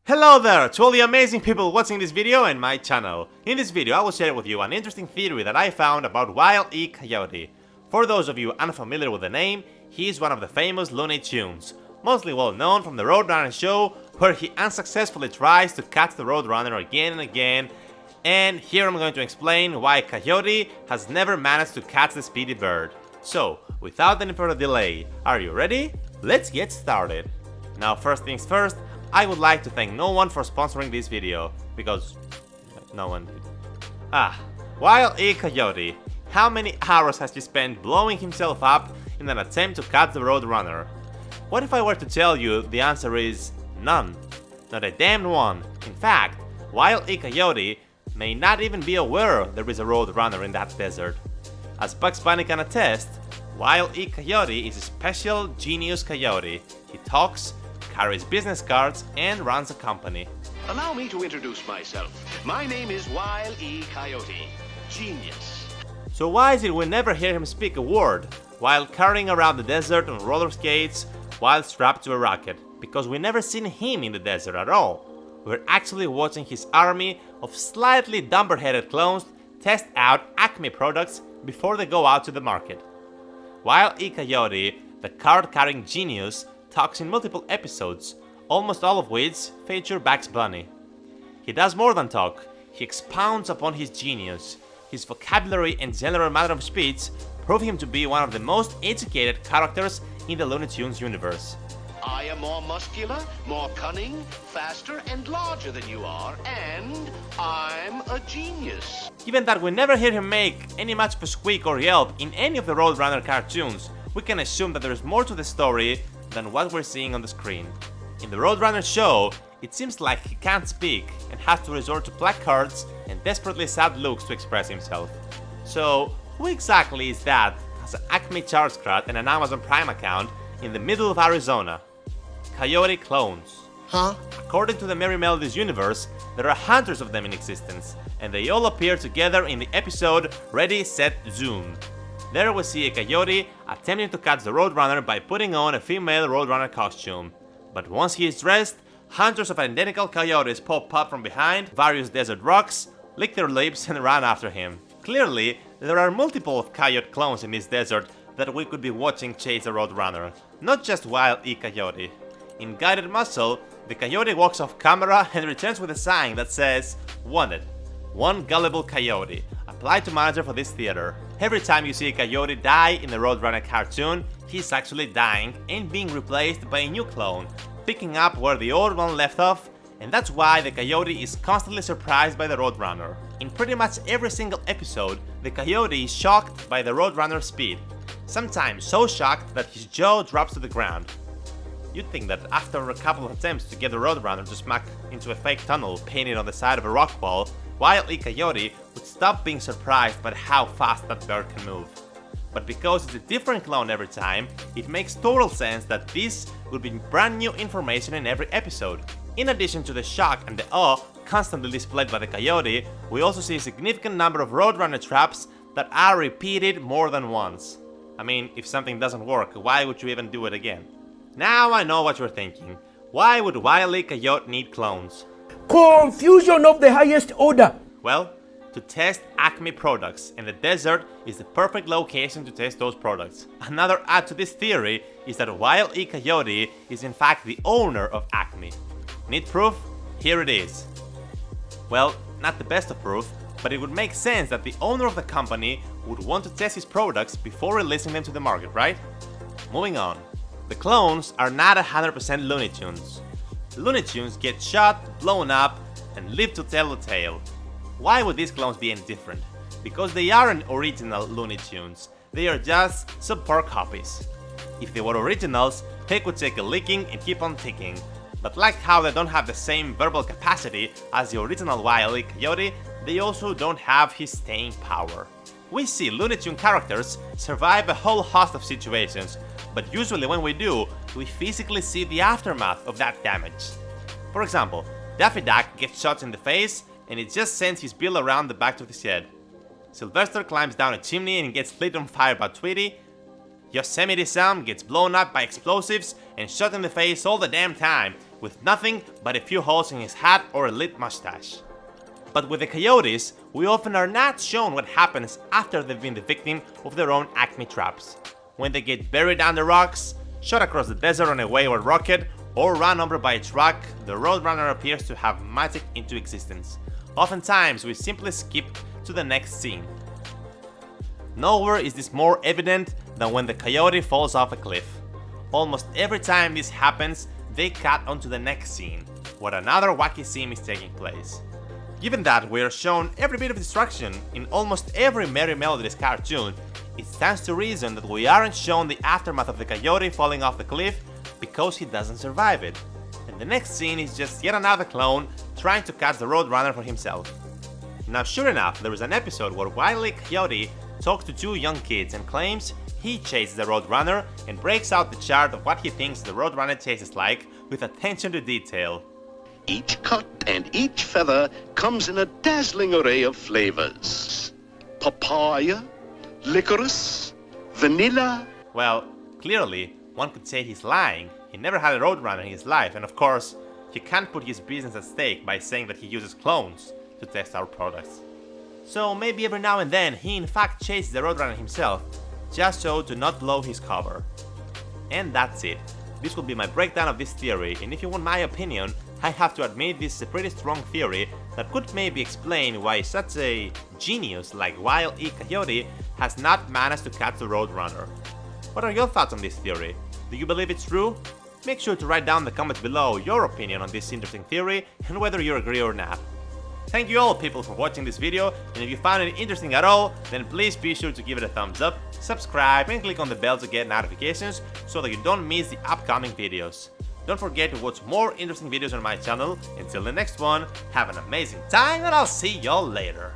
Hello there to all the amazing people watching this video and my channel. In this video I will share with you an interesting theory that I found about WILE E Coyote. For those of you unfamiliar with the name, he is one of the famous Looney Tunes, mostly well known from the Roadrunner show, where he unsuccessfully tries to catch the Roadrunner again and again, and here I'm going to explain why Coyote has never managed to catch the speedy bird. So, without any further delay, are you ready? Let's get started. Now first things first, I would like to thank no one for sponsoring this video, because no one did. WILE E Coyote. How many hours has he spent blowing himself up in an attempt to catch the Roadrunner? What if I were to tell you the answer is none? Not a damned one. In fact, WILE E Coyote may not even be aware there is a Roadrunner in that desert. As Bugs Bunny can attest, WILE E Coyote is a special genius coyote. He talks, carries business cards, and runs a company. Allow me to introduce myself. My name is WILE E Coyote. Genius. So why is it we never hear him speak a word while carrying around the desert on roller skates while strapped to a rocket? Because we never seen him in the desert at all. We're actually watching his army of slightly dumber-headed clones test out Acme products before they go out to the market. WILE E Coyote, the card-carrying genius, talks in multiple episodes, almost all of which feature Bugs Bunny. He does more than talk, he expounds upon his genius. His vocabulary and general manner of speech prove him to be one of the most educated characters in the Looney Tunes universe. I am more muscular, more cunning, faster, and larger than you are, and I'm a genius. Given that we never hear him make any much of a squeak or yelp in any of the Roadrunner cartoons, we can assume that there is more to the story than what we're seeing on the screen. In the Roadrunner show, it seems like he can't speak and has to resort to placards and desperately sad looks to express himself. So, who exactly is that has an Acme charge card and an Amazon Prime account in the middle of Arizona? Coyote Clones. Huh? According to the MERRIE MELODIES universe, there are hundreds of them in existence, and they all appear together in the episode Ready, Set, Zoom. There we see a coyote attempting to catch the Roadrunner by putting on a female Roadrunner costume. But once he is dressed, hundreds of identical coyotes pop up from behind various desert rocks, lick their lips and run after him. Clearly, there are multiple Coyote Clones in this desert that we could be watching chase the Roadrunner, not just WILE E Coyote. In Guided Muscle, the coyote walks off camera and returns with a sign that says, "Wanted. One gullible coyote. Applied to manager for this theater." Every time you see a coyote die in the Roadrunner cartoon, he's actually dying and being replaced by a new clone, picking up where the old one left off, and that's why the coyote is constantly surprised by the Roadrunner. In pretty much every single episode, the coyote is shocked by the Roadrunner's speed, sometimes so shocked that his jaw drops to the ground. You'd think that after a couple of attempts to get the Roadrunner to smack into a fake tunnel painted on the side of a rock wall, WILE E Coyote would stop being surprised by how fast that bird can move. But because it's a different clone every time, it makes total sense that this would be brand new information in every episode. In addition to the shock and the awe constantly displayed by the coyote, we also see a significant number of Roadrunner traps that are repeated more than once. I mean, if something doesn't work, why would you even do it again? Now I know what you're thinking. Why would WILE E Coyote need clones? Confusion of the highest order. Well, to test Acme products, and the desert is the perfect location to test those products. Another add to this theory is that WILE E Coyote is in fact the owner of Acme. Need proof? Here it is. Well, not the best of proof, but it would make sense that the owner of the company would want to test his products before releasing them to the market, right? Moving on. The clones are not 100% Looney Tunes. The Looney Tunes get shot, blown up, and live to tell the tale. Why would these clones be any different? Because they aren't original Looney Tunes, they are just subpar copies. If they were originals, they could take a licking and keep on ticking. But like how they don't have the same verbal capacity as the original WILE E Coyote, they also don't have his staying power. We see Looney Tune characters survive a whole host of situations, but usually when we do, we physically see the aftermath of that damage. For example, Daffy Duck gets shot in the face and it just sends his bill around the back of his head. Sylvester climbs down a chimney and gets lit on fire by Tweety. Yosemite Sam gets blown up by explosives and shot in the face all the damn time, with nothing but a few holes in his hat or a lit mustache. But with the coyotes, we often are not shown what happens after they've been the victim of their own acme traps. When they get buried under rocks, shot across the desert on a wayward rocket, or run over by a truck, the Roadrunner appears to have magic into existence. Oftentimes, we simply skip to the next scene. Nowhere is this more evident than when the coyote falls off a cliff. Almost every time this happens, they cut onto the next scene, where another wacky scene is taking place. Given that we are shown every bit of destruction in almost every MERRIE MELODIES cartoon, it stands to reason that we aren't shown the aftermath of the coyote falling off the cliff because he doesn't survive it. And the next scene is just yet another clone trying to catch the Roadrunner for himself. Now sure enough, there is an episode where WILE E Coyote talks to two young kids and claims he chases the Roadrunner and breaks out the chart of what he thinks the Roadrunner tastes like with attention to detail. Each cut and each feather comes in a dazzling array of flavors. Papaya, licorice, vanilla. Well, clearly, one could say he's lying. He never had a Roadrunner in his life, and of course, he can't put his business at stake by saying that he uses clones to test our products. So maybe every now and then he in fact chases the Roadrunner himself, just so to not blow his cover. And that's it. This will be my breakdown of this theory, and if you want my opinion, I have to admit this is a pretty strong theory that could maybe explain why such a genius like WILE E Coyote has not managed to catch the Roadrunner. What are your thoughts on this theory? Do you believe it's true? Make sure to write down in the comments below your opinion on this interesting theory and whether you agree or not. Thank you all people for watching this video, and if you found it interesting at all, then please be sure to give it a thumbs up, subscribe and click on the bell to get notifications so that you don't miss the upcoming videos. Don't forget to watch more interesting videos on my channel. Until the next one, have an amazing time and I'll see y'all later.